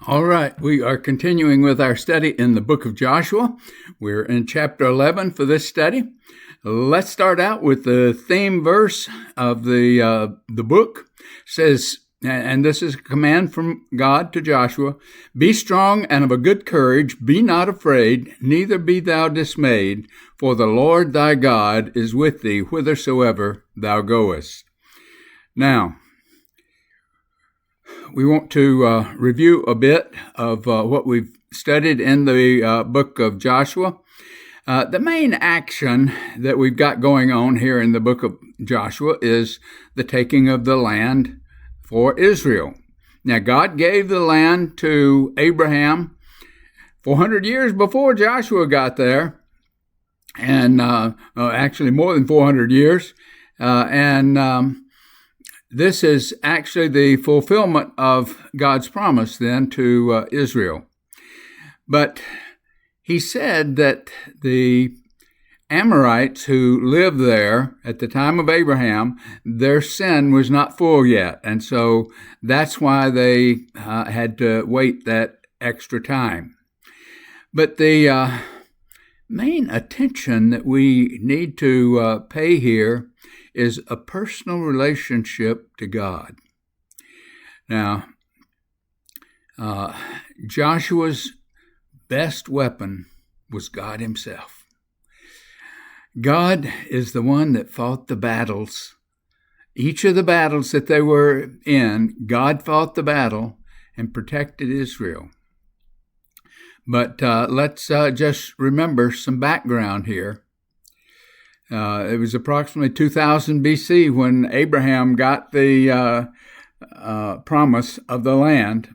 All right, we are continuing with our study in the book of Joshua. We're in chapter 11 for this study. Let's start out with the theme verse of the book. It says, and this is a command from God to Joshua, "Be strong and of a good courage, be not afraid, neither be thou dismayed, for the Lord thy God is with thee whithersoever thou goest." Now, we want to review a bit of what we've studied in the book of Joshua. The main action that we've got going on here in the book of Joshua is the taking of the land for Israel. Now, God gave the land to Abraham 400 years before Joshua got there, and actually more than 400 years, this is actually the fulfillment of God's promise then to Israel. But he said that the Amorites who lived there at the time of Abraham, their sin was not full yet. And so that's why they had to wait that extra time. But the main attention that we need to pay here is a personal relationship to God. Now, Joshua's best weapon was God himself. God is the one that fought the battles. Each of the battles that they were in, God fought the battle and protected Israel. But let's just remember some background here. It was approximately 2000 BC when Abraham got the promise of the land.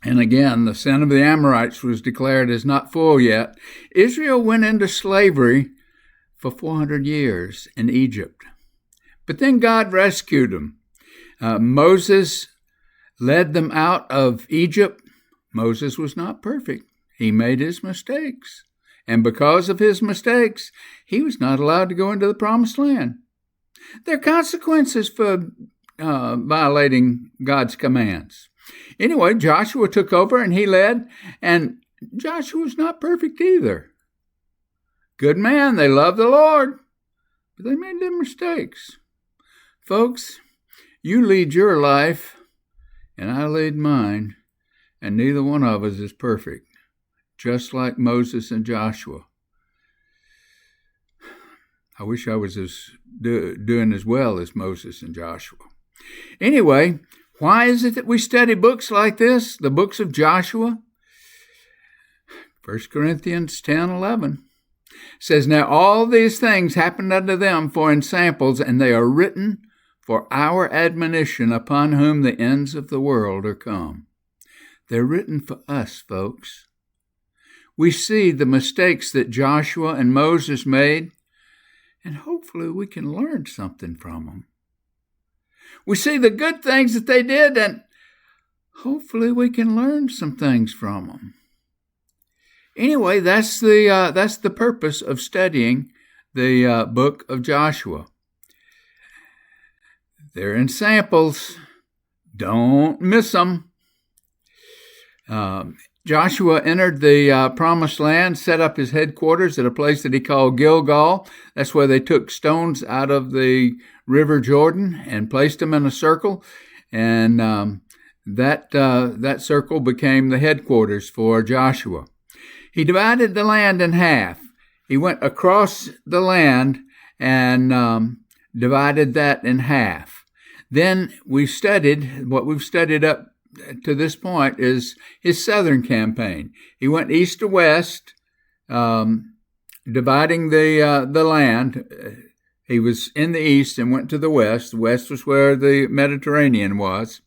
And again, the sin of the Amorites was declared as not full yet. Israel went into slavery for 400 years in Egypt. But then God rescued them. Moses led them out of Egypt. Moses was not perfect. He made his mistakes. And because of his mistakes, he was not allowed to go into the promised land. There are consequences for violating God's commands. Anyway, Joshua took over and he led, and Joshua was not perfect either. Good man, they loved the Lord, but they made their mistakes. Folks, you lead your life, and I lead mine, and neither one of us is perfect. Just like Moses and Joshua. I wish I was doing as well as Moses and Joshua. Anyway, why is it that we study books like this, the books of Joshua? 1 Corinthians 10:11 says, "Now all these things happened unto them for ensamples, and they are written for our admonition, upon whom the ends of the world are come." They're written for us, folks. We see the mistakes that Joshua and Moses made, and hopefully we can learn something from them. We see the good things that they did, and hopefully we can learn some things from them. Anyway, that's the purpose of studying the book of Joshua. They're in samples. Don't miss them. Joshua entered the promised land, set up his headquarters at a place that he called Gilgal. That's where they took stones out of the river Jordan and placed them in a circle. And that circle became the headquarters for Joshua. He divided the land in half. He went across the land and divided that in half. Then we studied what we've studied up to this point is his southern campaign. He went east to west, dividing the land. He was in the east and went to the west. The west was where the Mediterranean was.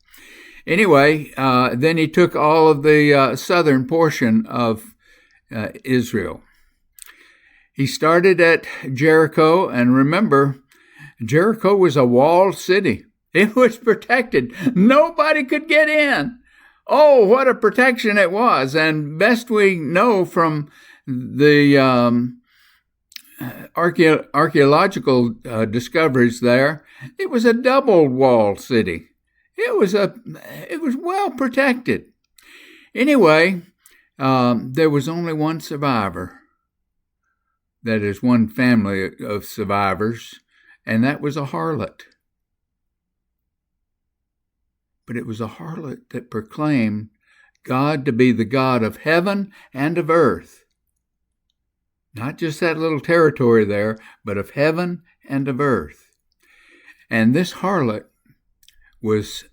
Anyway, then he took all of the southern portion of Israel. He started at Jericho, and remember, Jericho was a walled city. It was protected. Nobody could get in. Oh, what a protection it was. And best we know from the archaeological discoveries there, it was a double-walled city. It was well protected. Anyway, there was only one survivor. That is, one family of survivors, and that was a harlot. But it was a harlot that proclaimed God to be the God of heaven and of earth. Not just that little territory there, but of heaven and of earth. And this harlot was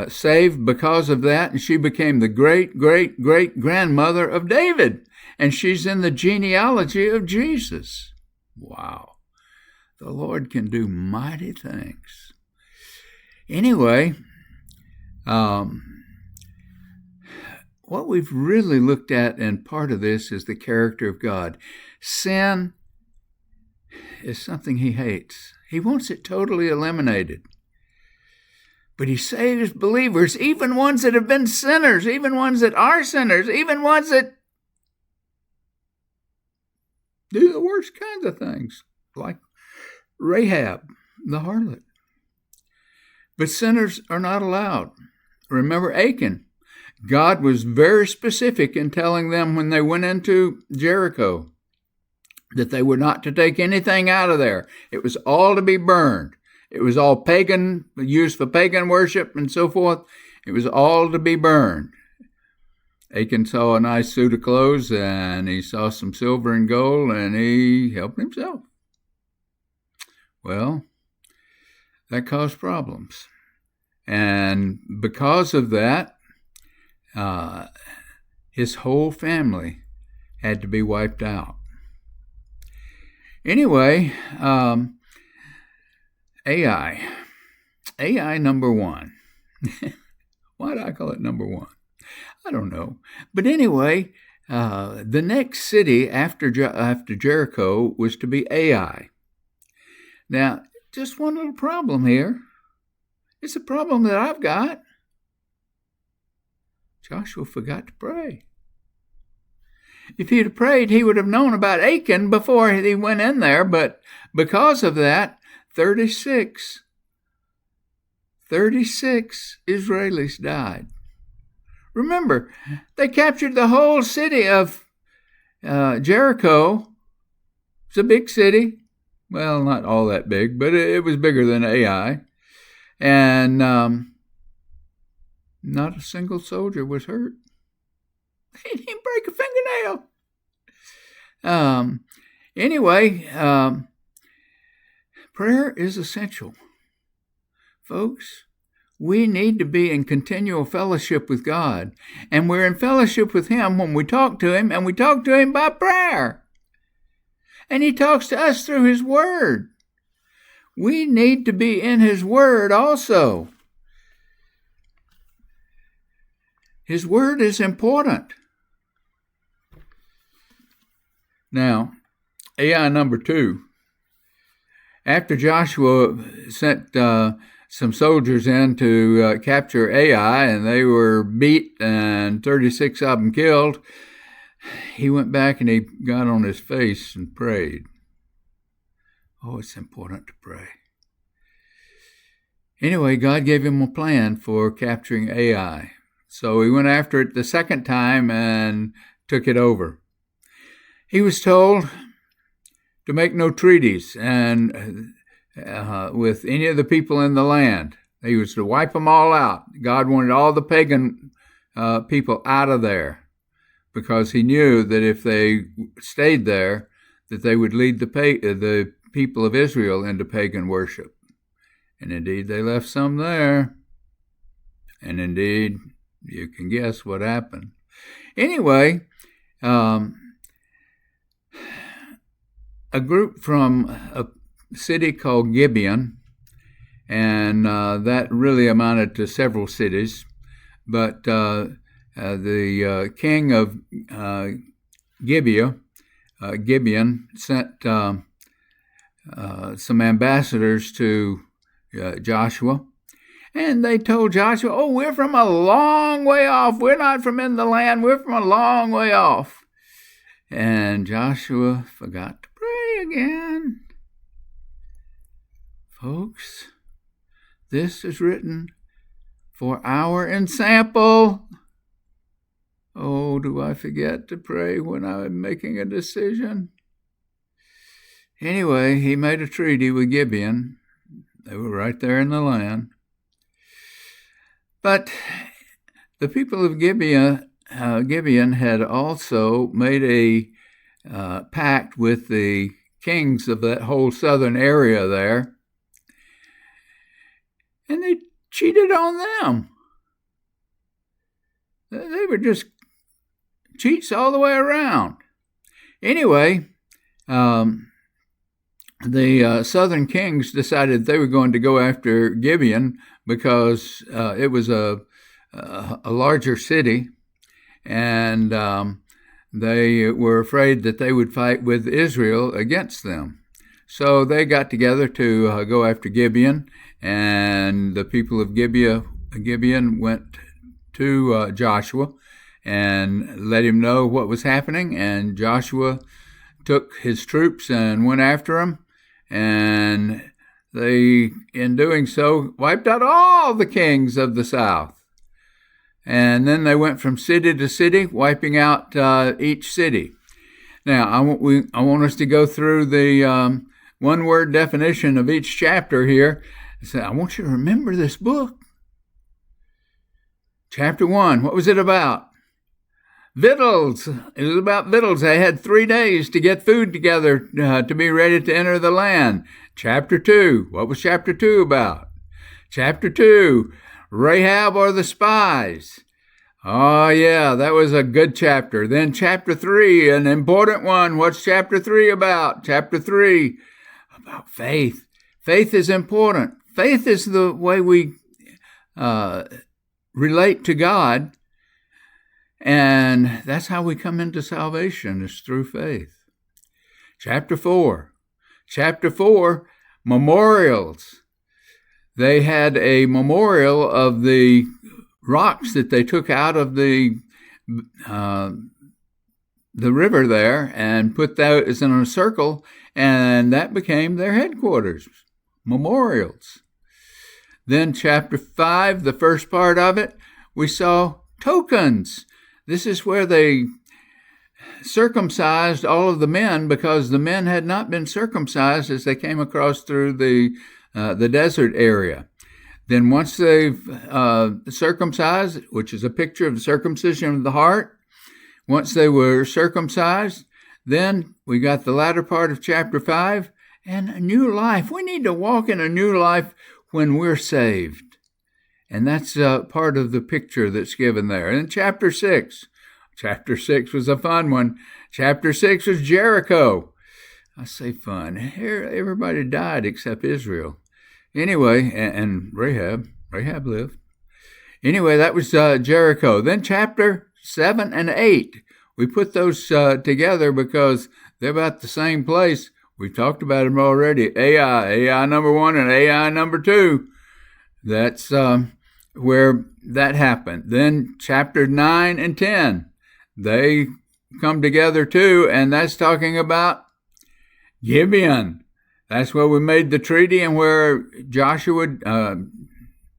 saved because of that, and she became the great-great-great-grandmother of David, and she's in the genealogy of Jesus. Wow. The Lord can do mighty things. Anyway, what we've really looked at, and part of this is the character of God. Sin is something he hates. He wants it totally eliminated. But he saves believers, even ones that have been sinners, even ones that are sinners, even ones that do the worst kinds of things, like Rahab, the harlot. But sinners are not allowed. Remember Achan. God was very specific in telling them when they went into Jericho that they were not to take anything out of there. It was all to be burned. It was all pagan, used for pagan worship and so forth. It was all to be burned. Achan saw a nice suit of clothes, and he saw some silver and gold, and he helped himself. Well, that caused problems. And because of that, his whole family had to be wiped out. Anyway, Ai number one. Why do I call it number one? I don't know. But anyway, the next city after Jericho was to be Ai. Now, just one little problem here. It's a problem that I've got. Joshua forgot to pray. If he'd have prayed, he would have known about Achan before he went in there, but because of that, 36 Israelis died. Remember, they captured the whole city of Jericho. It's a big city. Well, not all that big, but it was bigger than Ai. And not a single soldier was hurt. He didn't break a fingernail. Anyway, prayer is essential. Folks, we need to be in continual fellowship with God. And we're in fellowship with him when we talk to him, and we talk to him by prayer. And he talks to us through his word. We need to be in his word also. His word is important. Now, Ai number 2. After Joshua sent some soldiers in to capture Ai, and they were beat and 36 of them killed, he went back and he got on his face and prayed. Oh, it's important to pray. Anyway, God gave him a plan for capturing Ai. So he went after it the second time and took it over. He was told to make no treaties and with any of the people in the land. He was to wipe them all out. God wanted all the pagan people out of there, because he knew that if they stayed there, that they would lead the people of Israel into pagan worship. And indeed, they left some there. And indeed, you can guess what happened. Anyway, a group from a city called Gibeon, and that really amounted to several cities, but the king of Gibeon sent some ambassadors to Joshua, and they told Joshua, oh, we're from a long way off. We're not from in the land. We're from a long way off. And Joshua forgot to pray again. Folks, this is written for our ensample. Oh, do I forget to pray when I'm making a decision? Anyway, he made a treaty with Gibeon. They were right there in the land. But the people of Gibeon had also made a pact with the kings of that whole southern area there, and they cheated on them. They were just cheats all the way around. Anyway, the southern kings decided they were going to go after Gibeon because it was a larger city, and they were afraid that they would fight with Israel against them. So they got together to go after Gibeon, and the people of Gibeon went to Joshua and let him know what was happening, and Joshua took his troops and went after them, and they, in doing so, wiped out all the kings of the south. And then they went from city to city, wiping out each city. Now, I want us to go through the one-word definition of each chapter here. So I want you to remember this book. Chapter 1, what was it about? Victuals. It was about victuals. They had 3 days to get food together to be ready to enter the land. Chapter 2, what was chapter 2 about? Chapter 2, Rahab or the spies. Oh, yeah, that was a good chapter. Then chapter 3, an important one. What's chapter 3 about? Chapter 3, about faith. Faith is important. Faith is the way we relate to God, and that's how we come into salvation, is through faith. Chapter 4, memorials. They had a memorial of the rocks that they took out of the river there and put those in a circle, and that became their headquarters. Memorials. Then chapter 5, the first part of it, we saw tokens. This is where they circumcised all of the men, because the men had not been circumcised as they came across through the desert area. Then once they've circumcised, which is a picture of the circumcision of the heart, once they were circumcised, then we got the latter part of chapter 5, and a new life. We need to walk in a new life when we're saved. And that's part of the picture that's given there. And chapter 6 was a fun one. Chapter 6 was Jericho. I say fun. Here, everybody died except Israel. Anyway, and Rahab lived. Anyway, that was Jericho. Then chapter 7 and 8. We put those together because they're about the same place. We talked about them already. Ai number 1 and Ai number 2. That's where that happened. Then chapter 9 and 10. They come together too, and that's talking about Gibeon. That's where we made the treaty and where Joshua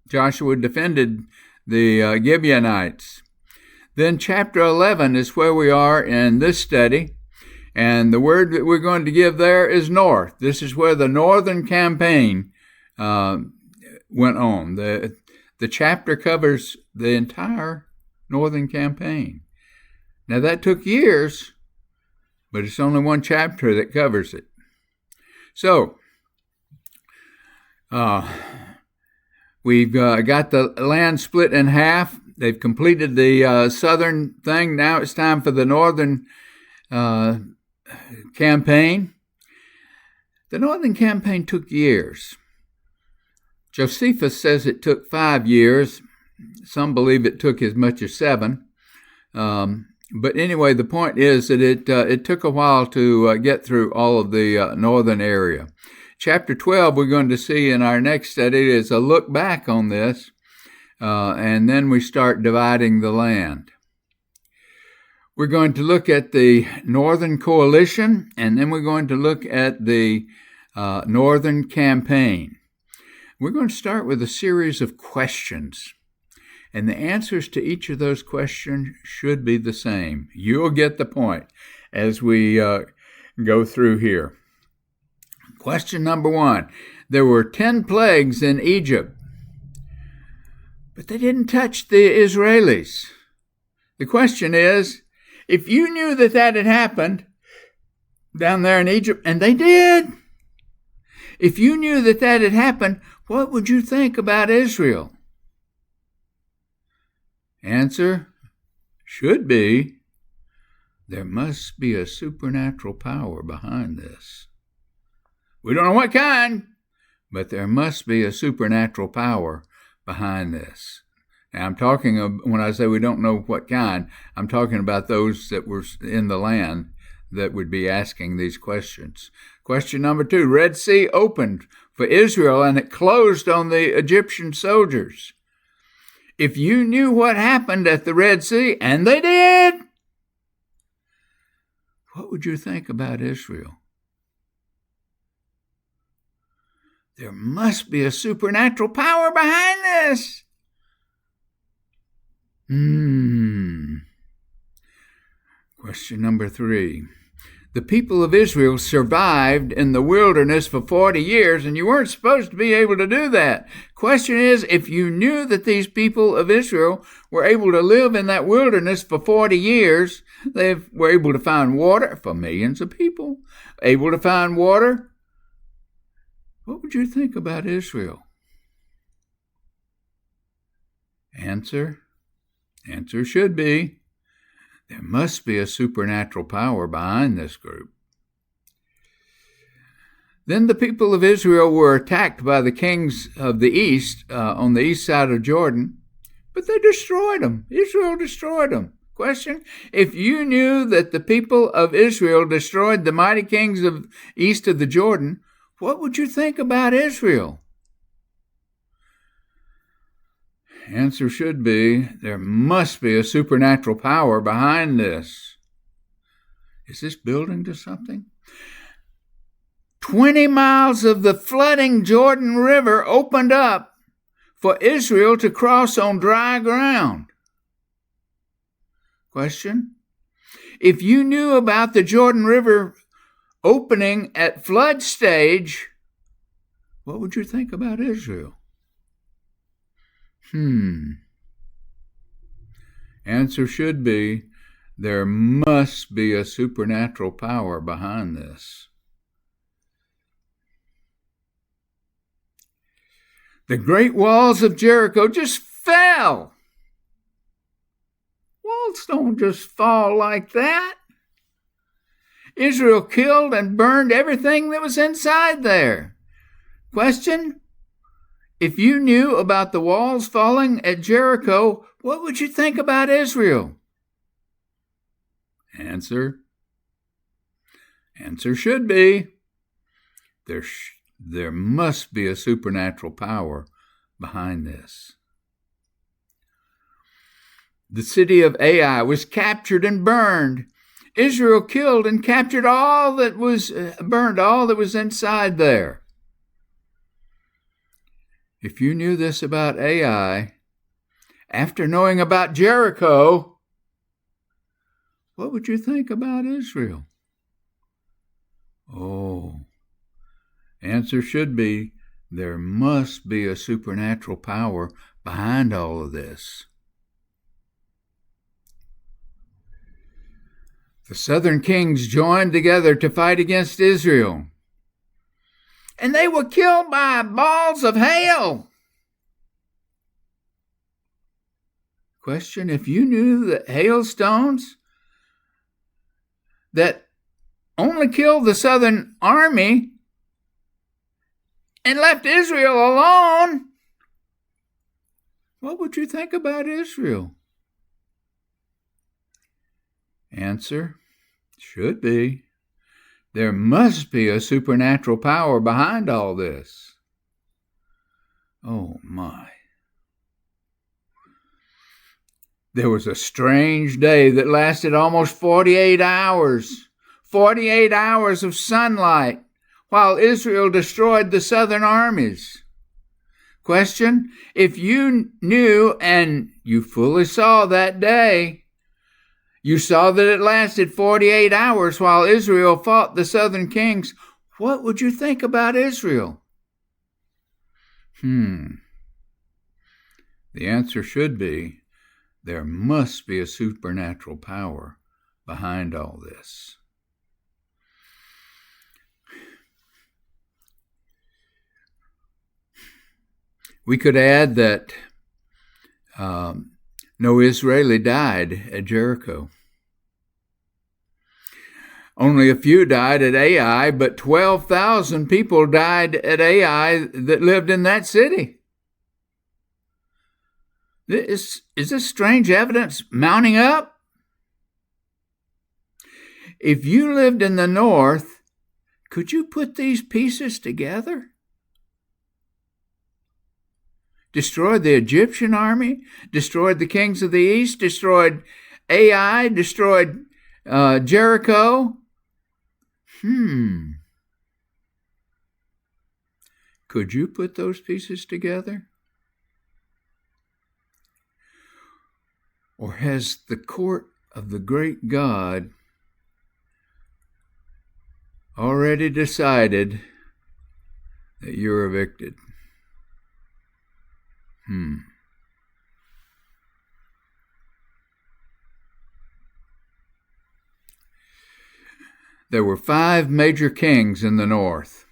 defended the Gibeonites. Then chapter 11 is where we are in this study, and the word that we're going to give there is north. This is where the northern campaign went on. The chapter covers the entire northern campaign. Now that took years, but it's only one chapter that covers it. So, we've got the land split in half. They've completed the southern thing. Now it's time for the northern campaign. The northern campaign took years. Josephus says it took 5 years. Some believe it took as much as 7. But anyway, the point is that it took a while to get through all of the northern area. Chapter 12 we're going to see in our next study is a look back on this, and then we start dividing the land. We're going to look at the Northern Coalition, and then we're going to look at the Northern Campaign. We're going to start with a series of questions. And the answers to each of those questions should be the same. You'll get the point as we go through here. Question number 1. There were 10 plagues in Egypt, but they didn't touch the Israelis. The question is, if you knew that had happened down there in Egypt, and they did, if you knew that had happened, what would you think about Israel? Answer should be, there must be a supernatural power behind this. We don't know what kind, but there must be a supernatural power behind this. Now, I'm talking of, when I say we don't know what kind, I'm talking about those that were in the land that would be asking these questions. Question number 2, Red Sea opened for Israel and it closed on the Egyptian soldiers. If you knew what happened at the Red Sea, and they did, what would you think about Israel? There must be a supernatural power behind this. Question number 3. The people of Israel survived in the wilderness for 40 years, and you weren't supposed to be able to do that. Question is, if you knew that these people of Israel were able to live in that wilderness for 40 years, they were able to find water for millions of people, able to find water, what would you think about Israel? Answer should be, there must be a supernatural power behind this group. Then the people of Israel were attacked by the kings of the east on the east side of Jordan, but they destroyed them. Israel destroyed them. Question, if you knew that the people of Israel destroyed the mighty kings of east of the Jordan, what would you think about Israel? Answer should be, there must be a supernatural power behind this. Is this building to something? 20 miles of the flooding Jordan River opened up for Israel to cross on dry ground. Question, if you knew about the Jordan River opening at flood stage, what would you think about Israel? Answer should be, there must be a supernatural power behind this. The great walls of Jericho just fell. Walls don't just fall like that. Israel killed and burned everything that was inside there. Question, if you knew about the walls falling at Jericho, what would you think about Israel? Answer should be, there must be a supernatural power behind this. The city of Ai was captured and burned. Israel killed and captured all that was burned, all that was inside there. If you knew this about Ai, after knowing about Jericho, what would you think about Israel? Answer should be, there must be a supernatural power behind all of this. The southern kings joined together to fight against Israel, and they were killed by balls of hail. Question, if you knew that hailstones that only killed the southern army and left Israel alone, what would you think about Israel? Answer should be, there must be a supernatural power behind all this. Oh my. There was a strange day that lasted almost 48 hours. 48 hours of sunlight while Israel destroyed the southern armies. Question, if you knew and you fully saw that day, you saw that it lasted 48 hours while Israel fought the southern kings, what would you think about Israel? The answer should be, there must be a supernatural power behind all this. We could add that no Israeli died at Jericho. Only a few died at Ai, but 12,000 people died at Ai that lived in that city. Is this strange evidence mounting up? If you lived in the north, could you put these pieces together? Destroyed the Egyptian army, destroyed the kings of the east, destroyed Ai, destroyed Jericho. Could you put those pieces together? Or has the court of the great God already decided that you're evicted? There were 5 major kings in the north.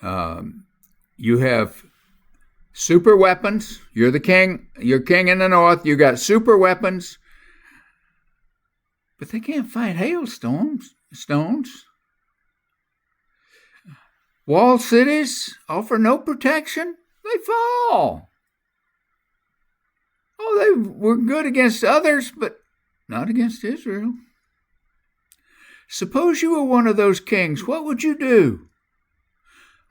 You have super weapons. You're the king. You're king in the north. You got super weapons. But they can't fight hailstones. Walled cities offer no protection. They fall. Oh, they were good against others, but not against Israel. Suppose you were one of those kings, what would you do?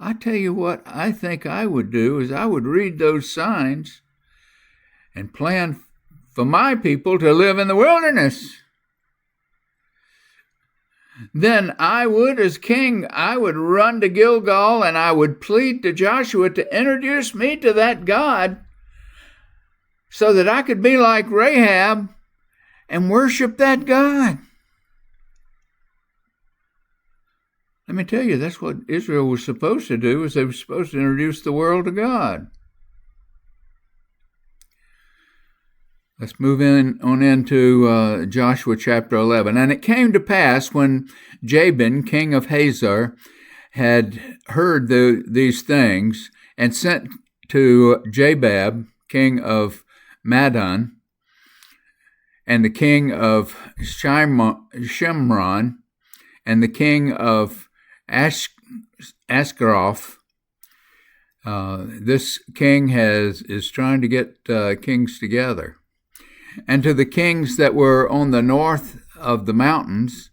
I tell you what I think I would do is I would read those signs and plan for my people to live in the wilderness. Then I would, as king, I would run to Gilgal and I would plead to Joshua to introduce me to that God so that I could be like Rahab and worship that God. Let me tell you, that's what Israel was supposed to do, is they were supposed to introduce the world to God. Let's move on into Joshua chapter 11. And it came to pass when Jabin, king of Hazor, had heard these things, and sent to Jabab, king of Madon, and the king of Shimron, and the king of Ashtaroth. This king is trying to get kings together. And to the kings that were on the north of the mountains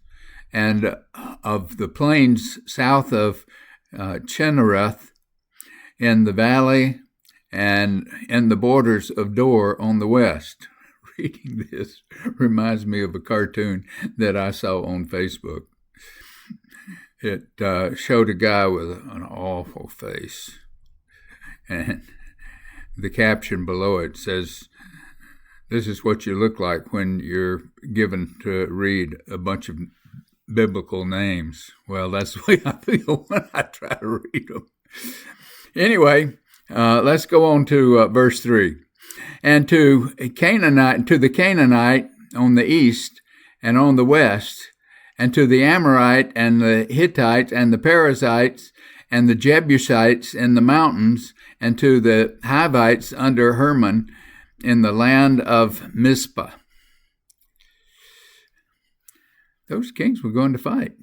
and of the plains south of Chinnereth, in the valley and in the borders of Dor on the west. Reading this reminds me of a cartoon that I saw on Facebook. It showed a guy with an awful face, and the caption below it says, "This is what you look like when you're given to read a bunch of biblical names." Well, that's the way I feel when I try to read them. Anyway, let's go on to verse 3. And to the Canaanite on the east and on the west, and to the Amorite and the Hittites and the Perizzites and the Jebusites in the mountains, and to the Hivites under Hermon in the land of Mizpah. Those kings were going to fight.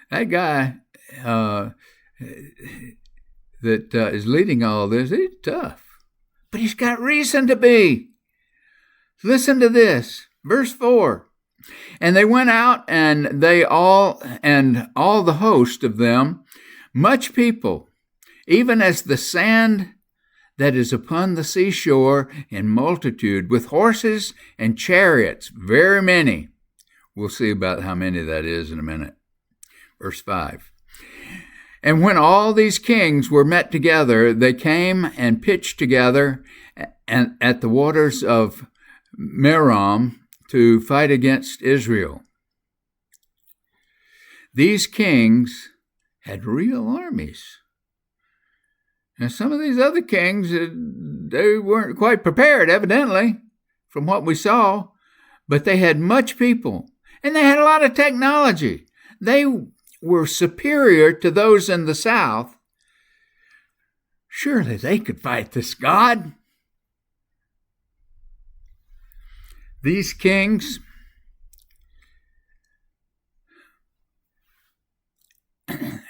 That guy that is leading all this, he's tough. But he's got reason to be. Listen to this. Verse 4. And they went out, and all the host of them, much people, even as the sand that is upon the seashore in multitude, with horses and chariots, very many. We'll see about how many that is in a minute. Verse 5. And when all these kings were met together, they came and pitched together at the waters of Merom to fight against Israel. These kings had real armies. Now, some of these other kings, they weren't quite prepared, evidently, from what we saw, but they had much people, and they had a lot of technology. They were superior to those in the south. Surely they could fight this God. These kings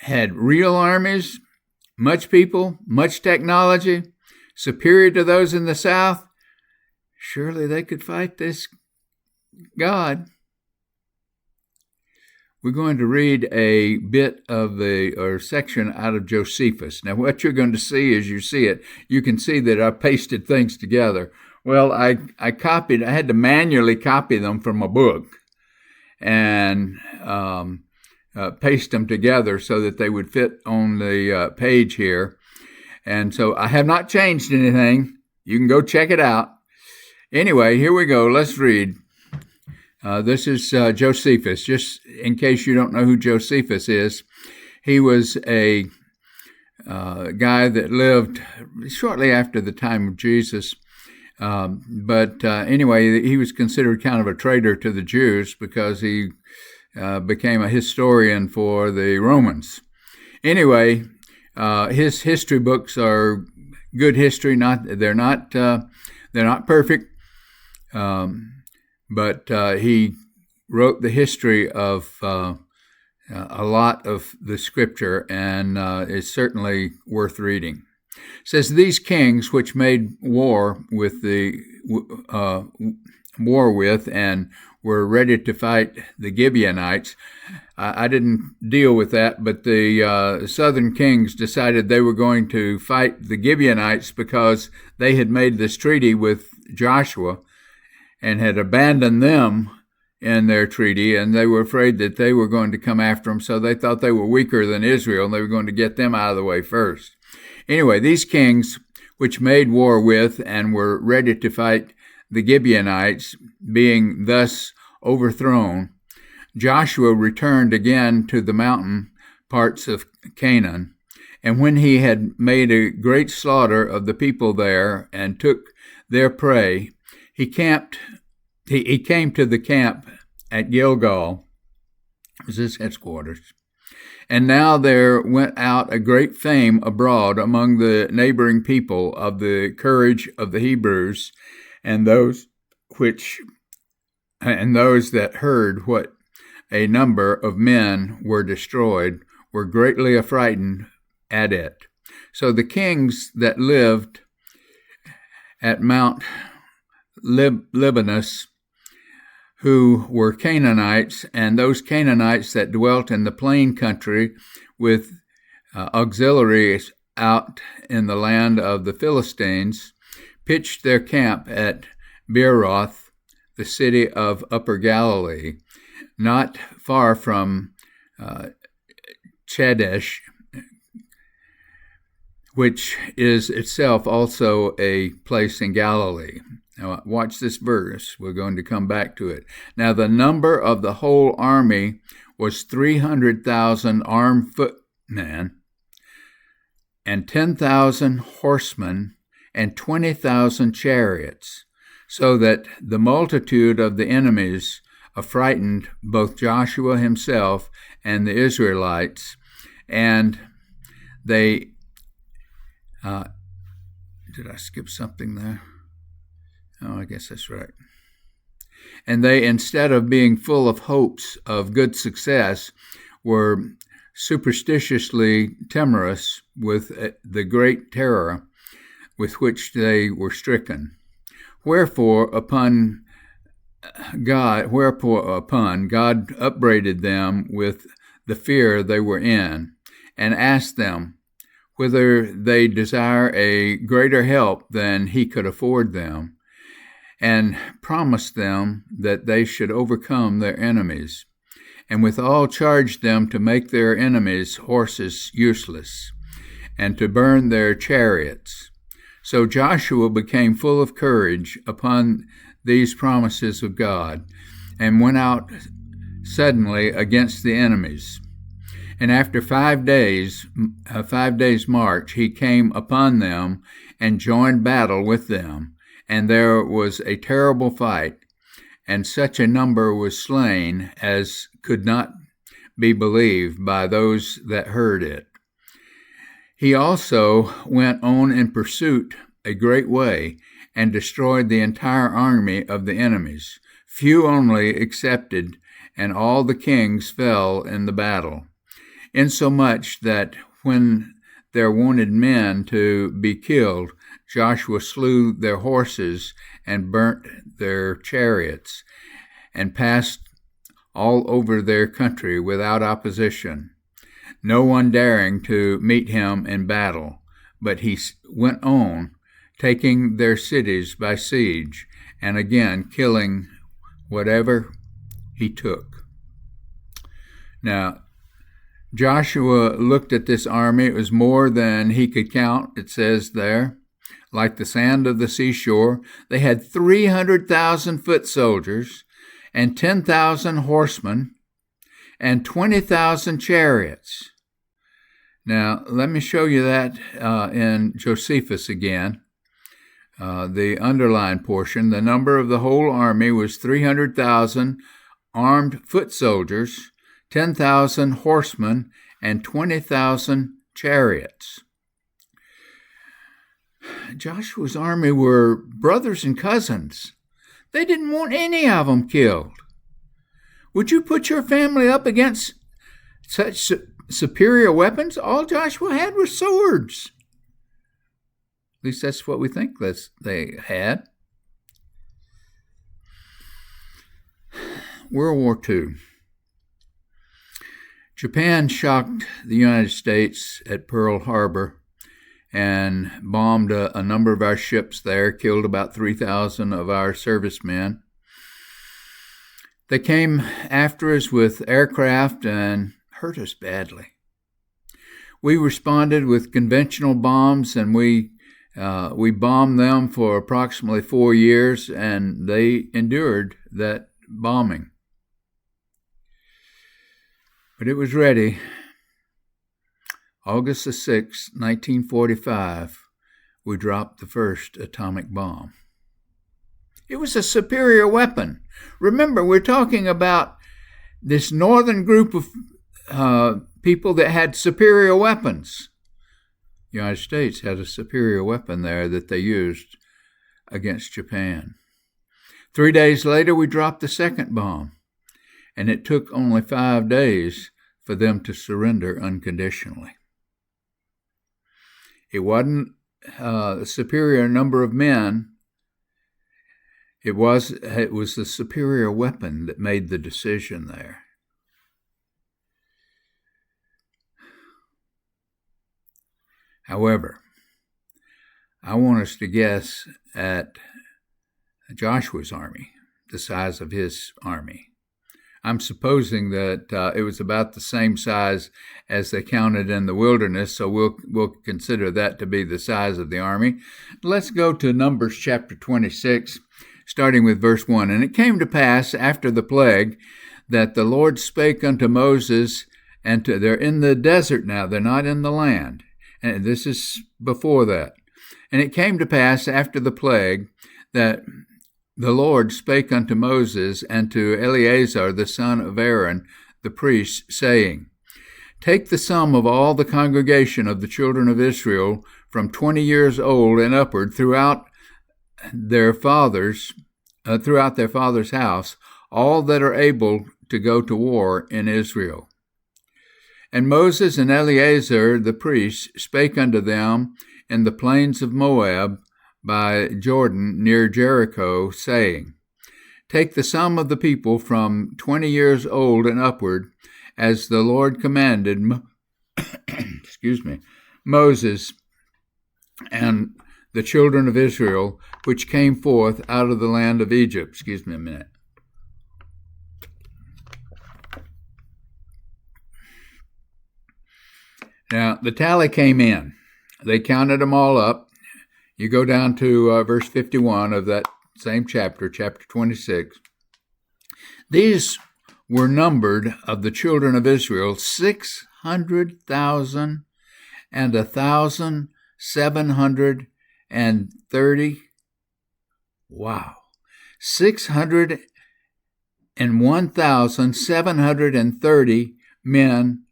had real armies, much people, much technology, superior to those in the south. Surely they could fight this God. We're going to read a bit of or section out of Josephus. Now, what you're going to see as you see it, you can see that I pasted things together. Well, I had to manually copy them from a book and paste them together so that they would fit on the page here. And so I have not changed anything. You can go check it out. Anyway, here we go. Let's read. This is Josephus. Just in case you don't know who Josephus is, he was a guy that lived shortly after the time of Jesus. But anyway, he was considered kind of a traitor to the Jews because he became a historian for the Romans. Anyway, his history books are good history. They're not perfect, but he wrote the history of a lot of the Scripture, and is certainly worth reading. It says, these kings which made war with and were ready to fight the Gibeonites. I didn't deal with that, but the southern kings decided they were going to fight the Gibeonites because they had made this treaty with Joshua and had abandoned them in their treaty, and they were afraid that they were going to come after them, so they thought they were weaker than Israel, and they were going to get them out of the way first. Anyway, these kings, which made war with and were ready to fight the Gibeonites, being thus overthrown, Joshua returned again to the mountain parts of Canaan. And when he had made a great slaughter of the people there and took their prey, he came to the camp at Gilgal, was his headquarters. And now there went out a great fame abroad among the neighboring people of the courage of the Hebrews, and those that heard what a number of men were destroyed were greatly affrighted at it. So the kings that lived at Mount Libanus, who were Canaanites, and those Canaanites that dwelt in the plain country with auxiliaries out in the land of the Philistines, pitched their camp at Beeroth, the city of Upper Galilee, not far from Kadesh, which is itself also a place in Galilee. Now, watch this verse. We're going to come back to it. Now, the number of the whole army was 300,000 armed footmen, and 10,000 horsemen, and 20,000 chariots, so that the multitude of the enemies affrighted both Joshua himself and the Israelites, and they... did I skip something there? Oh, I guess that's right. And they, instead of being full of hopes of good success, were superstitiously timorous with the great terror with which they were stricken. Whereupon God upbraided them with the fear they were in, and asked them whether they desire a greater help than he could afford them, and promised them that they should overcome their enemies. and withal charged them to make their enemies' horses useless, and to burn their chariots. So Joshua became full of courage upon these promises of God, and went out suddenly against the enemies. And after 5 days' march, he came upon them and joined battle with them. And there was a terrible fight, and such a number was slain as could not be believed by those that heard it. He also went on in pursuit a great way, and destroyed the entire army of the enemies. Few only excepted, and all the kings fell in the battle, insomuch that when there wanted men to be killed, Joshua slew their horses and burnt their chariots, and passed all over their country without opposition, no one daring to meet him in battle. But he went on, taking their cities by siege, and again killing whatever he took. Now, Joshua looked at this army. It was more than he could count, it says there, like the sand of the seashore. They had 300,000 foot soldiers and 10,000 horsemen and 20,000 chariots. Now, let me show you that in Josephus again. The underlined portion, the number of the whole army was 300,000 armed foot soldiers, 10,000 horsemen, and 20,000 chariots. Joshua's army were brothers and cousins. They didn't want any of them killed. Would you put your family up against such superior weapons? All Joshua had were swords. At least that's what we think they had. World War II. Japan shocked the United States at Pearl Harbor and bombed a number of our ships there, killed about 3,000 of our servicemen. They came after us with aircraft and hurt us badly. We responded with conventional bombs, and we bombed them for approximately 4 years, and they endured that bombing. But it was ready. August the 6th, 1945, we dropped the first atomic bomb. It was a superior weapon. Remember, we're talking about this northern group of people that had superior weapons. The United States had a superior weapon there that they used against Japan. 3 days later, we dropped the second bomb, and it took only 5 days for them to surrender unconditionally. It wasn't a superior number of men. It was the superior weapon that made the decision there. However, I want us to guess at Joshua's army, the size of his army. I'm supposing that it was about the same size as they counted in the wilderness, so we'll consider that to be the size of the army. Let's go to Numbers chapter 26, starting with verse 1. And it came to pass after the plague that the Lord spake unto Moses, and they're in the desert now, they're not in the land. And this is before that. And it came to pass after the plague that the Lord spake unto Moses and to Eleazar the son of Aaron the priest, saying, Take the sum of all the congregation of the children of Israel from 20 years old and upward throughout their father's house, all that are able to go to war in Israel. And Moses and Eleazar the priest spake unto them in the plains of Moab by Jordan near Jericho, saying, Take the sum of the people from 20 years old and upward, as the Lord commanded Moses and the children of Israel, which came forth out of the land of Egypt. Now, the tally came in. They counted them all up. You go down to verse 51 of that same chapter, chapter 26. These were numbered of the children of Israel 600,000 and 1,730. Wow. 601,730 men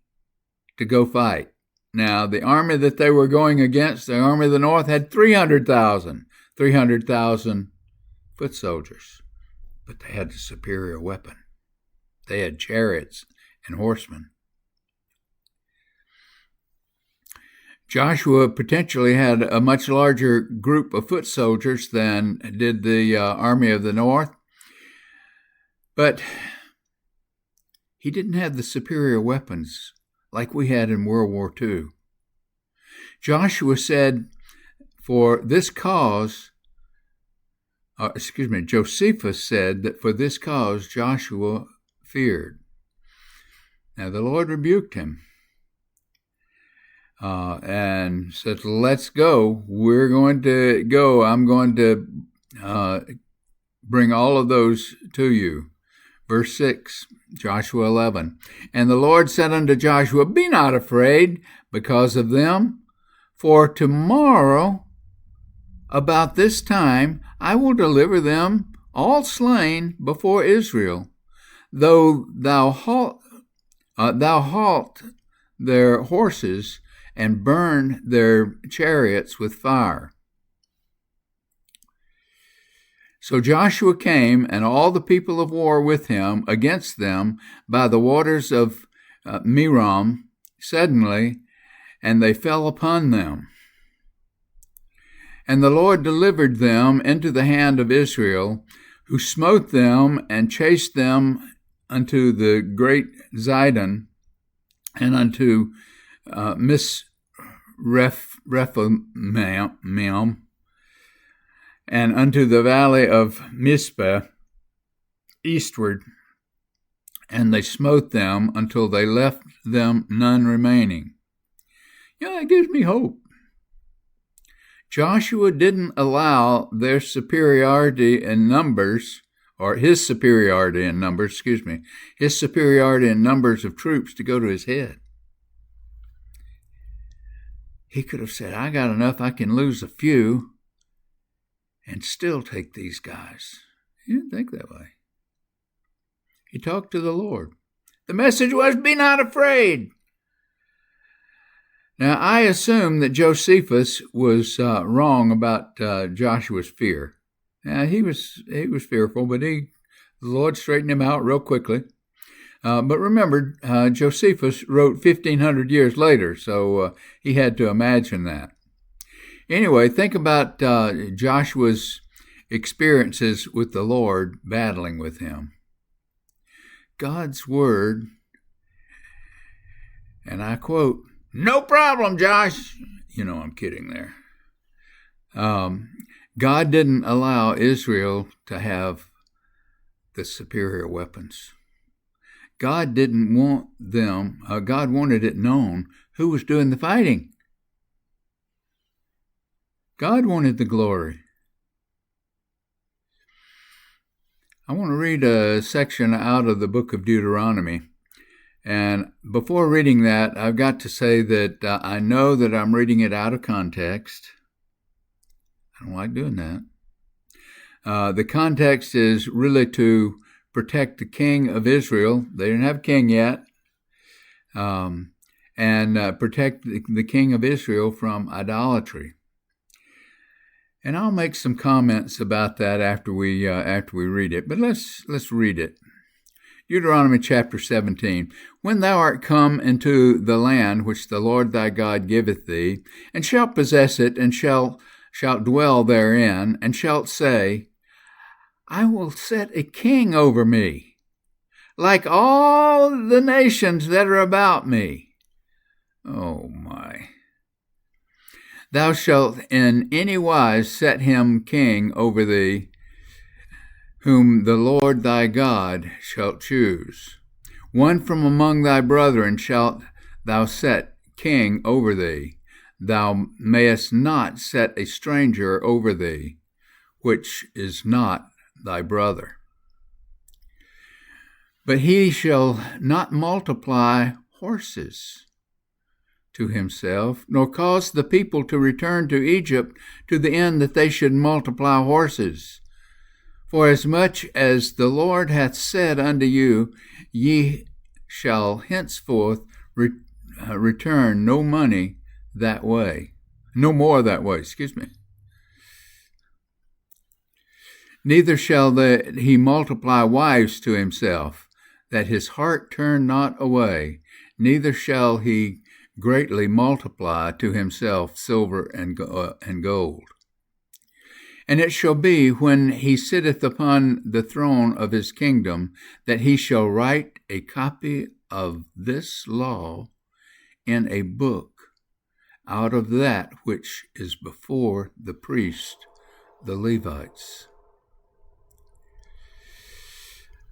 to go fight. Now, the army that they were going against, the army of the north, had 300,000 foot soldiers. But they had the superior weapon. They had chariots and horsemen. Joshua potentially had a much larger group of foot soldiers than did the army of the north, but he didn't have the superior weapons like we had in World War II. Joshua said, for this cause, Josephus said that for this cause Joshua feared. Now the Lord rebuked him and said, let's go. We're going to go. I'm going to bring all of those to you. Verse 6, Joshua 11. And the Lord said unto Joshua, be not afraid because of them, for tomorrow about this time I will deliver them all slain before Israel, though thou halt their horses and burn their chariots with fire. So Joshua came, and all the people of war with him, against them by the waters of Merom suddenly, and they fell upon them. And the Lord delivered them into the hand of Israel, who smote them and chased them unto the great Zidon, and unto Misrephomaim, and unto the valley of Mizpeh eastward, and they smote them until they left them none remaining. That gives me hope. Joshua didn't allow their superiority in numbers, or his superiority in numbers of troops to go to his head. He could have said, I got enough, I can lose a few and still take these guys. He didn't think that way. He talked to the Lord. The message was, be not afraid. Now, I assume that Josephus was wrong about Joshua's fear. He was fearful, but the Lord straightened him out real quickly. But remember, Josephus wrote 1,500 years later, so he had to imagine that. Anyway, think about Joshua's experiences with the Lord battling with him. God's word, and I quote, no problem, Josh. I'm kidding there. God didn't allow Israel to have the superior weapons. God didn't want them, God wanted it known who was doing the fighting. God wanted the glory. I want to read a section out of the book of Deuteronomy. And before reading that, I've got to say that I know that I'm reading it out of context. I don't like doing that. The context is really to protect the king of Israel. They didn't have a king yet. And protect the king of Israel from idolatry. And I'll make some comments about that after we read it. But let's read it. Deuteronomy chapter 17. When thou art come into the land which the Lord thy God giveth thee, and shalt possess it, and shalt dwell therein, and shalt say, I will set a king over me, like all the nations that are about me. Oh my. Thou shalt in any wise set him king over thee, whom the Lord thy God shalt choose. One from among thy brethren shalt thou set king over thee. Thou mayest not set a stranger over thee, which is not thy brother. But he shall not multiply horses to himself, nor cause the people to return to Egypt to the end that they should multiply horses. For as much as the Lord hath said unto you, ye shall henceforth return no money that way. No more that way, Neither shall he multiply wives to himself, that his heart turn not away. Neither shall he greatly multiply to himself silver and gold. And it shall be, when he sitteth upon the throne of his kingdom, that he shall write a copy of this law in a book out of that which is before the priest, the Levites.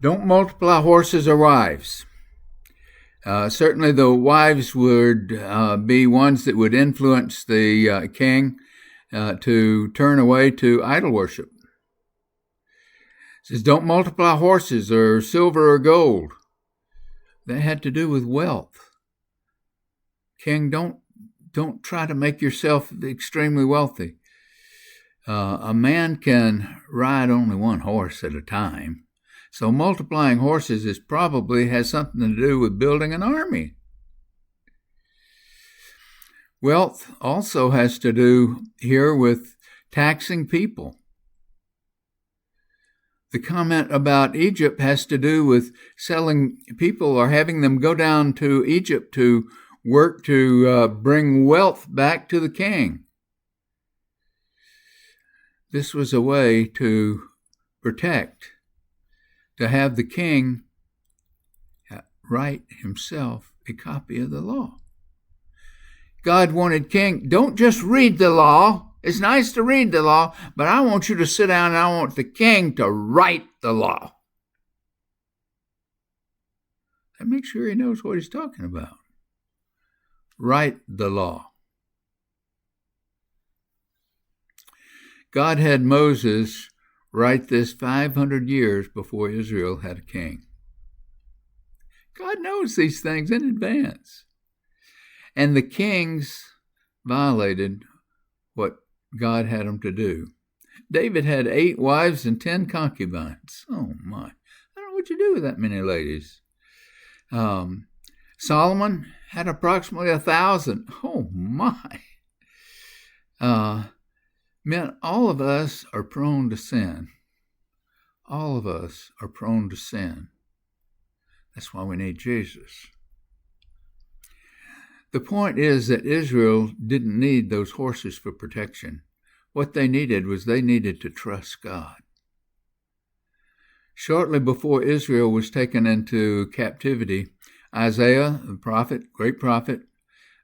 Don't multiply horses or wives. Certainly the wives would be ones that would influence the king to turn away to idol worship. It says, don't multiply horses or silver or gold. That had to do with wealth. King, don't try to make yourself extremely wealthy. A man can ride only one horse at a time. So multiplying horses has something to do with building an army. Wealth also has to do here with taxing people. The comment about Egypt has to do with selling people or having them go down to Egypt to work to bring wealth back to the king. This was a way to protect, to have the king write himself a copy of the law. God wanted king, don't just read the law. It's nice to read the law, but I want you to sit down and I want the king to write the law. And make sure he knows what he's talking about. Write the law. God had Moses write this 500 years before Israel had a king. God knows these things in advance. And the kings violated what God had them to do. David had 8 wives and 10 concubines. Oh my. I don't know what you do with that many ladies. Solomon had approximately 1,000. Oh my. Man, all of us are prone to sin. All of us are prone to sin. That's why we need Jesus. The point is that Israel didn't need those horses for protection. What they needed was they needed to trust God. Shortly before Israel was taken into captivity, Isaiah, the prophet, great prophet,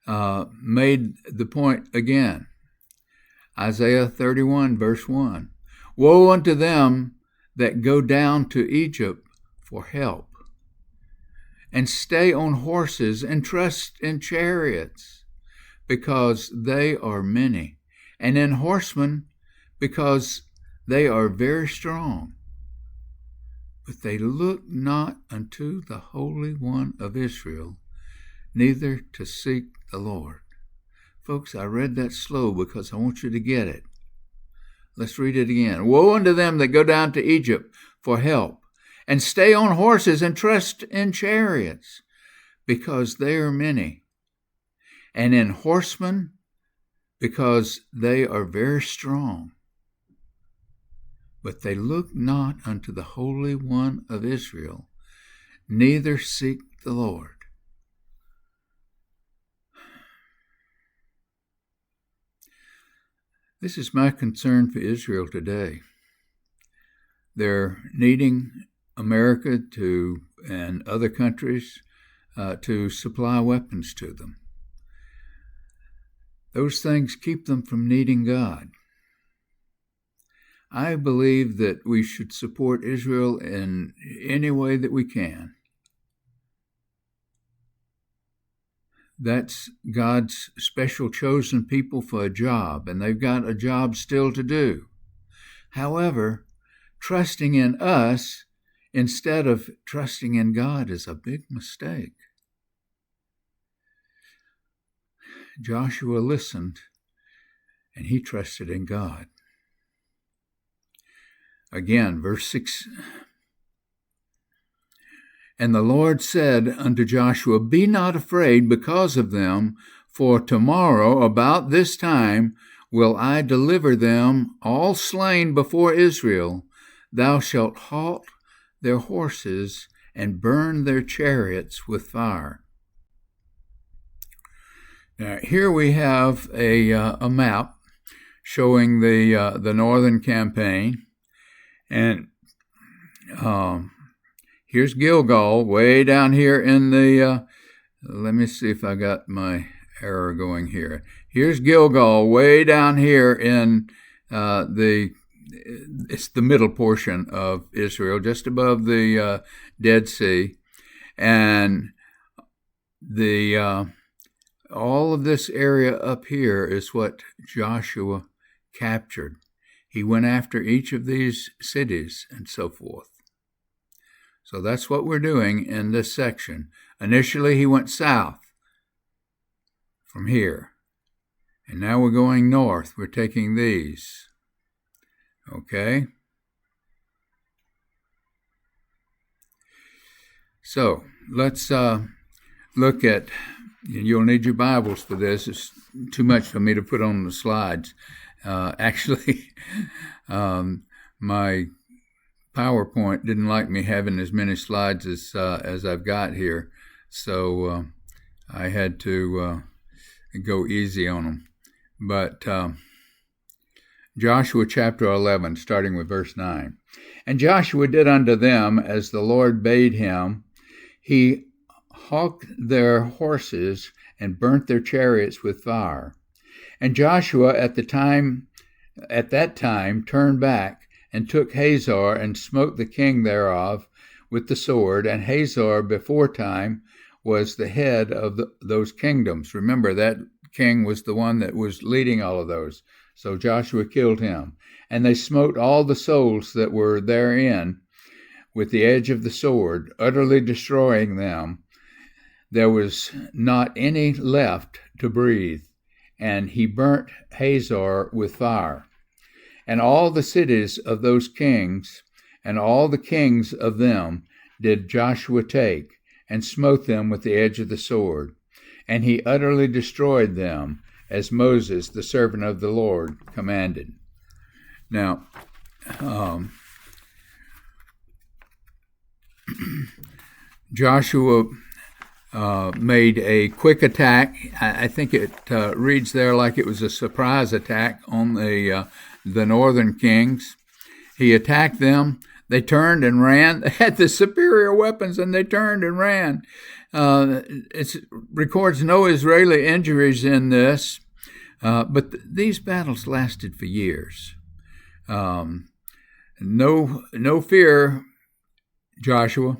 made the point again. Isaiah 31, verse 1. Woe unto them that go down to Egypt for help, and stay on horses and trust in chariots, because they are many, and in horsemen, because they are very strong. But they look not unto the Holy One of Israel, neither to seek the Lord. Folks, I read that slow because I want you to get it. Let's read it again. Woe unto them that go down to Egypt for help, and stay on horses and trust in chariots, because they are many, and in horsemen, because they are very strong. But they look not unto the Holy One of Israel, neither seek the Lord. This is my concern for Israel today. They're needing America and other countries to supply weapons to them. Those things keep them from needing God. I believe that we should support Israel in any way that we can. that's God's special chosen people for a job, and they've got a job still to do. However, trusting in us instead of trusting in God is a big mistake. Joshua listened, and he trusted in God. Again, verse 6. And the Lord said unto Joshua, Be not afraid because of them, for tomorrow about this time will I deliver them all slain before Israel. Thou shalt halt their horses and burn their chariots with fire. Now, here we have a map showing the northern campaign, and here's Gilgal way down here in the. Let me see if I got my arrow going here. Here's Gilgal way down here in it's the middle portion of Israel, just above the Dead Sea, and all of this area up here is what Joshua captured. He went after each of these cities and so forth. So that's what we're doing in this section. Initially, he went south from here, and now we're going north. We're taking these. Okay? So let's look at. You'll need your Bibles for this. It's too much for me to put on the slides. Actually, my PowerPoint didn't like me having as many slides as I've got here, so I had to go easy on them. But Joshua chapter 11, starting with verse 9. And Joshua did unto them as the Lord bade him. He hawked their horses and burnt their chariots with fire. And Joshua at that time turned back and took Hazor and smote the king thereof with the sword. And Hazor beforetime was the head of those kingdoms. Remember, that king was the one that was leading all of those. So Joshua killed him. And they smote all the souls that were therein with the edge of the sword, utterly destroying them. There was not any left to breathe, and he burnt Hazor with fire. And all the cities of those kings, and all the kings of them, did Joshua take, and smote them with the edge of the sword. And he utterly destroyed them, as Moses, the servant of the Lord, commanded. Now, Joshua made a quick attack. I think it reads there like it was a surprise attack on the northern kings. He attacked them. They turned and ran. They had the superior weapons, and they turned and ran. It records no Israeli injuries in this, but these battles lasted for years. No fear, Joshua.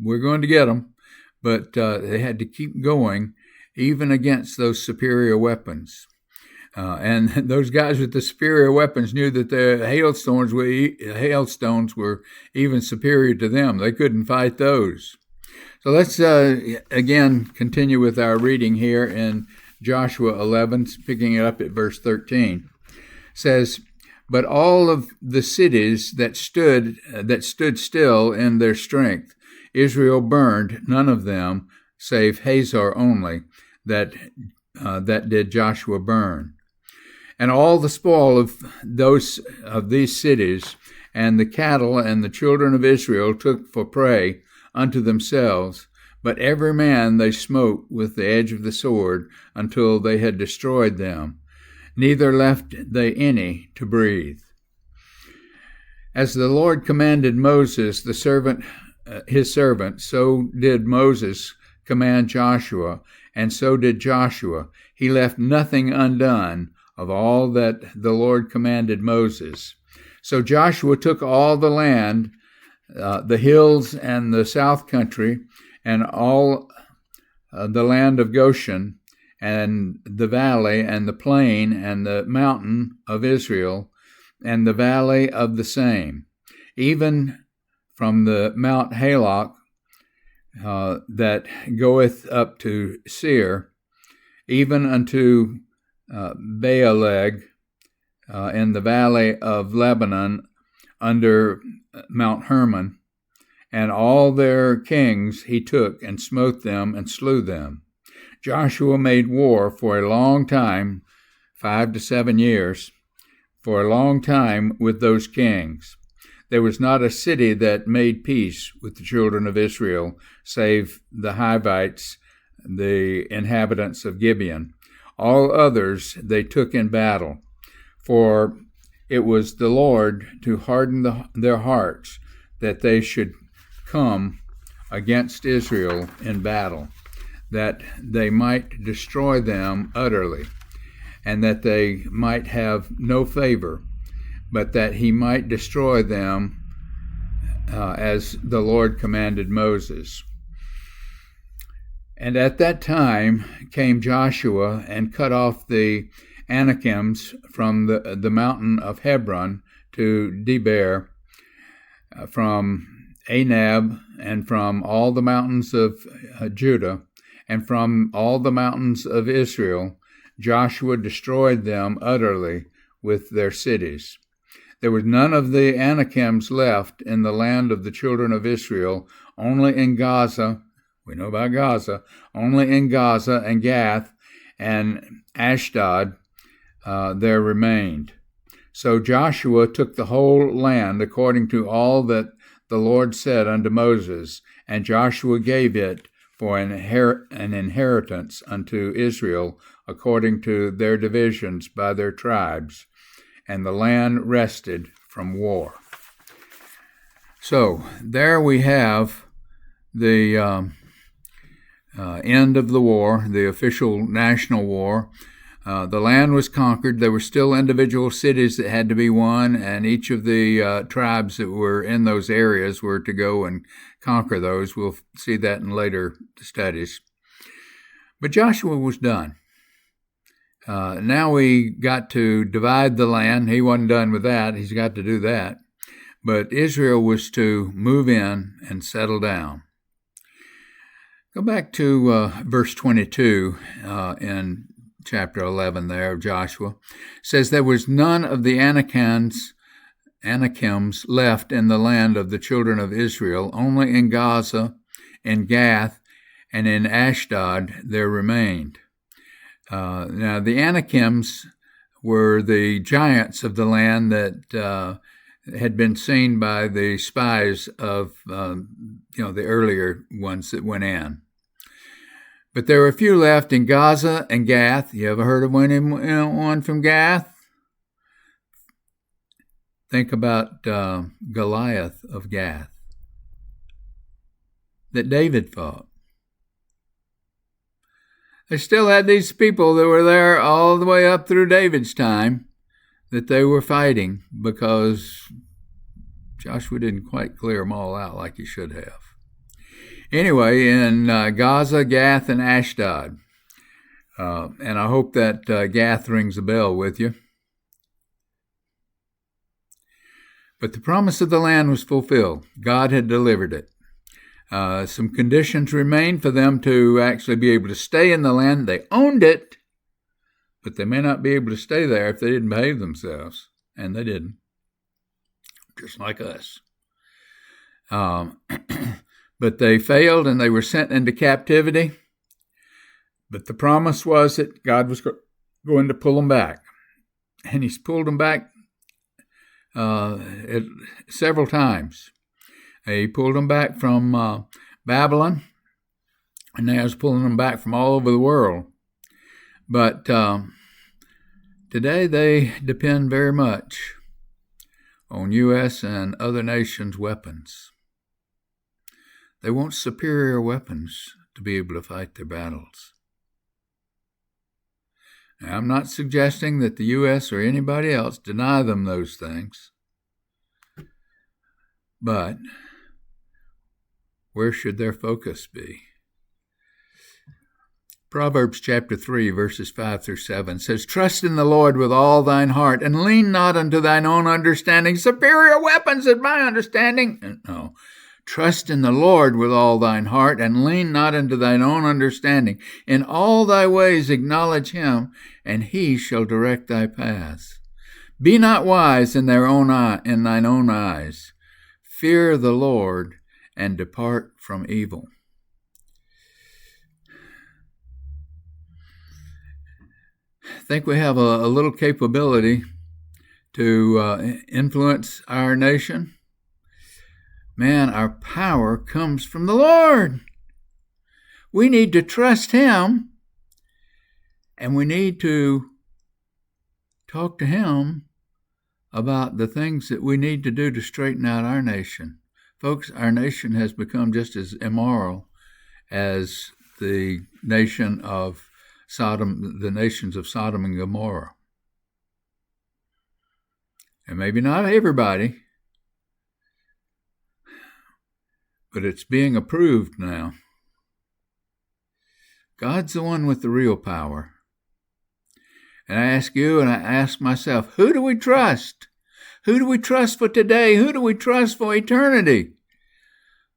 We're going to get them. But they had to keep going, even against those superior weapons. And those guys with the superior weapons knew that the hailstones were even superior to them. They couldn't fight those. So let's again continue with our reading here in Joshua 11, picking it up at verse 13. It says, But all of the cities that stood still in their strength, Israel burned, none of them, save Hazor only, that did Joshua burn. And all the spoil of these cities, and the cattle and the children of Israel took for prey unto themselves, but every man they smote with the edge of the sword until they had destroyed them. Neither left they any to breathe. As the Lord commanded Moses, his servant, so did Moses command Joshua, and so did Joshua. He left nothing undone of all that the Lord commanded Moses. So Joshua took all the land, the hills and the south country, and all the land of Goshen, and the valley, and the plain, and the mountain of Israel, and the valley of the same, even from the Mount Halak that goeth up to Seir, even unto Baaleg, in the valley of Lebanon, under Mount Hermon, and all their kings he took and smote them and slew them. Joshua made war for a long time, 5 to 7 years, for a long time with those kings. There was not a city that made peace with the children of Israel, save the Hivites, the inhabitants of Gibeon. All others they took in battle, for it was the Lord to harden their hearts, that they should come against Israel in battle, that they might destroy them utterly, and that they might have no favor, but that he might destroy them as the Lord commanded Moses. And at that time came Joshua and cut off the Anakims from the mountain of Hebron to Debir, from Anab, and from all the mountains of Judah, and from all the mountains of Israel. Joshua destroyed them utterly with their cities. There was none of the Anakims left in the land of the children of Israel, only in Gaza. We know about Gaza. Only in Gaza and Gath and Ashdod there remained. So Joshua took the whole land according to all that the Lord said unto Moses, and Joshua gave it for an inheritance unto Israel according to their divisions by their tribes, and the land rested from war. So there we have the end of the war, the official national war. The land was conquered. There were still individual cities that had to be won, and each of the tribes that were in those areas were to go and conquer those. We'll see that in later studies. But Joshua was done. Now we got to divide the land. He wasn't done with that. He's got to do that. But Israel was to move in and settle down. Go back to verse 22 in chapter 11 there of Joshua. It says, there was none of the Anakims left in the land of the children of Israel, only in Gaza, in Gath, and in Ashdod there remained. Now the Anakims were the giants of the land that had been seen by the spies of the earlier ones that went in. But there were a few left in Gaza and Gath. You ever heard of anyone from Gath? Think about Goliath of Gath that David fought. They still had these people that were there all the way up through David's time that they were fighting because Joshua didn't quite clear them all out like he should have. Anyway, in Gaza, Gath, and Ashdod. And I hope that Gath rings a bell with you. But the promise of the land was fulfilled. God had delivered it. Some conditions remained for them to actually be able to stay in the land. They owned it, but they may not be able to stay there if they didn't behave themselves. And they didn't. Just like us. But they failed and they were sent into captivity. But the promise was that God was going to pull them back. And he's pulled them back several times. He pulled them back from Babylon, and now he's pulling them back from all over the world. But today they depend very much on U.S. and other nations' weapons. They want superior weapons to be able to fight their battles. Now, I'm not suggesting that the U.S. or anybody else deny them those things, but where should their focus be? Proverbs chapter 3, verses 5 through 7 says, "Trust in the Lord with all thine heart, and lean not unto thine own understanding." Superior weapons at my understanding. No. Trust in the Lord with all thine heart, and lean not unto thine own understanding. In all thy ways acknowledge him, and he shall direct thy paths. Be not wise in thine own eyes. Fear the Lord, and depart from evil. I think we have a little capability to influence our nation. Man, our power comes from the Lord. We need to trust him, and we need to talk to him about the things that we need to do to straighten out our nation. Folks, our nation has become just as immoral as the nations of Sodom and Gomorrah. And maybe not everybody, but it's being approved now. God's the one with the real power. And I ask you, and I ask myself, who do we trust? Who do we trust for today? Who do we trust for eternity?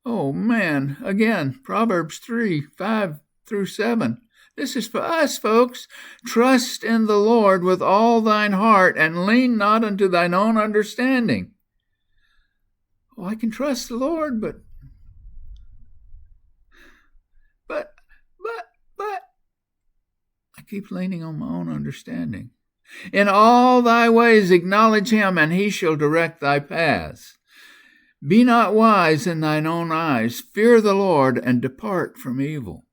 Oh man, again, Proverbs 3, 5 through 7. This is for us, folks. Trust in the Lord with all thine heart, and lean not unto thine own understanding. Oh, I can trust the Lord, but I keep leaning on my own understanding. In all thy ways acknowledge him, and he shall direct thy paths. Be not wise in thine own eyes. Fear the Lord, and depart from evil.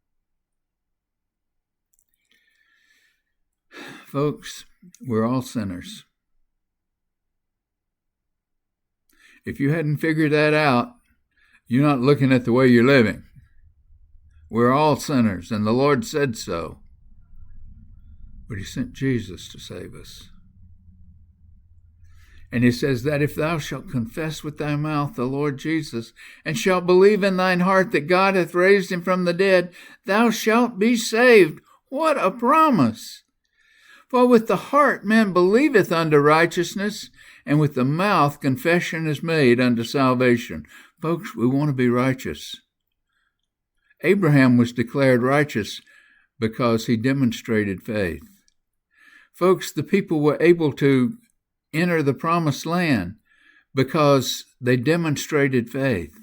Folks, we're all sinners. If you hadn't figured that out, you're not looking at the way you're living. We're all sinners, and the Lord said so. But he sent Jesus to save us. And he says that if thou shalt confess with thy mouth the Lord Jesus, and shalt believe in thine heart that God hath raised him from the dead, thou shalt be saved. What a promise! For with the heart man believeth unto righteousness, and with the mouth confession is made unto salvation. Folks, we want to be righteous. Abraham was declared righteous because he demonstrated faith. Folks, the people were able to enter the promised land because they demonstrated faith.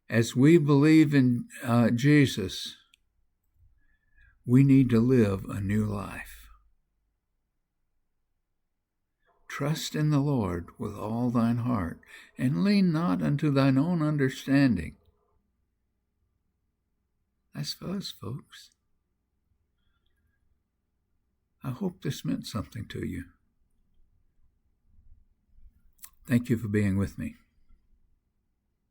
As we believe in Jesus, we need to live a new life. Trust in the Lord with all thine heart, and lean not unto thine own understanding. That's for us, folks. I hope this meant something to you. Thank you for being with me.